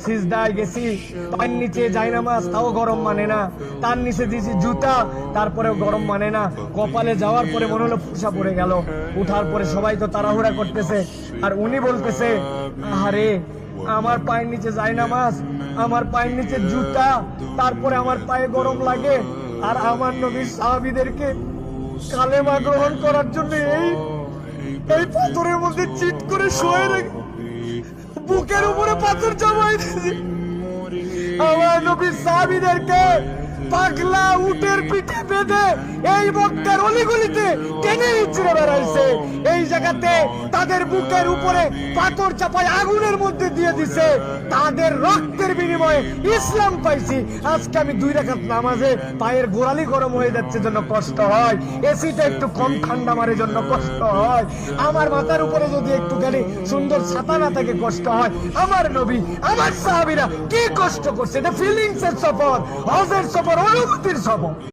সিজদায় গেছি, পায়ের নিচে জায়নামাজ, তাও গরম মানে না। তার নিচে দিয়েছি জুতা, তারপরেও গরম মানে না। কপালে যাওয়ার পরে মনে হলো ফুসা পড়ে গেল। উঠার পরে সবাই তো তাড়াহুড়া করতেছে, আর উনি বলতেছে, আরে আমার পায়ের নিচে জায়নামাজ, আমার পায়ের নিচে জুতা, তারপরে আমার পায়ে গরম লাগে। আর আমার নবীর সাহাবীদেরকে কালেমা গ্রহণ করার জন্য এই পাথরের মধ্যে চিট করে শুয়ে রেখে বুকের উপরে পাথর জমাই দিয়েছে। আমার নবীর সাহাবীদেরকে পাগলা উটের পিঠে বেঁধে এই মক্কার অলিগলিতে টেনে ইচ্ছড়ে বেড়াইছে। এই জায়গাতে তাদের বুকের উপরে পাথর চাপায় আগুনের মধ্যে দিয়ে দিছে। তাদের রক্তের বিনিময়ে ইসলাম পাইছি। আজকে আমি 2 রাকাত নামাজে পায়ের গোড়ালি গরম হয়ে যাচ্ছে জন্য কষ্ট হয়, এসিটা একটু কম ঠান্ডা মারে জন্য কষ্ট হয়, আমার মাথার উপরে যদি একটু খালি সুন্দর ছাতা না থাকে কষ্ট হয়। আমার নবী, আমার সাহাবীরা কি কষ্ট করছে, এটা ফিলিংসের সফর, হজের সফর, অনুভূতির সফর।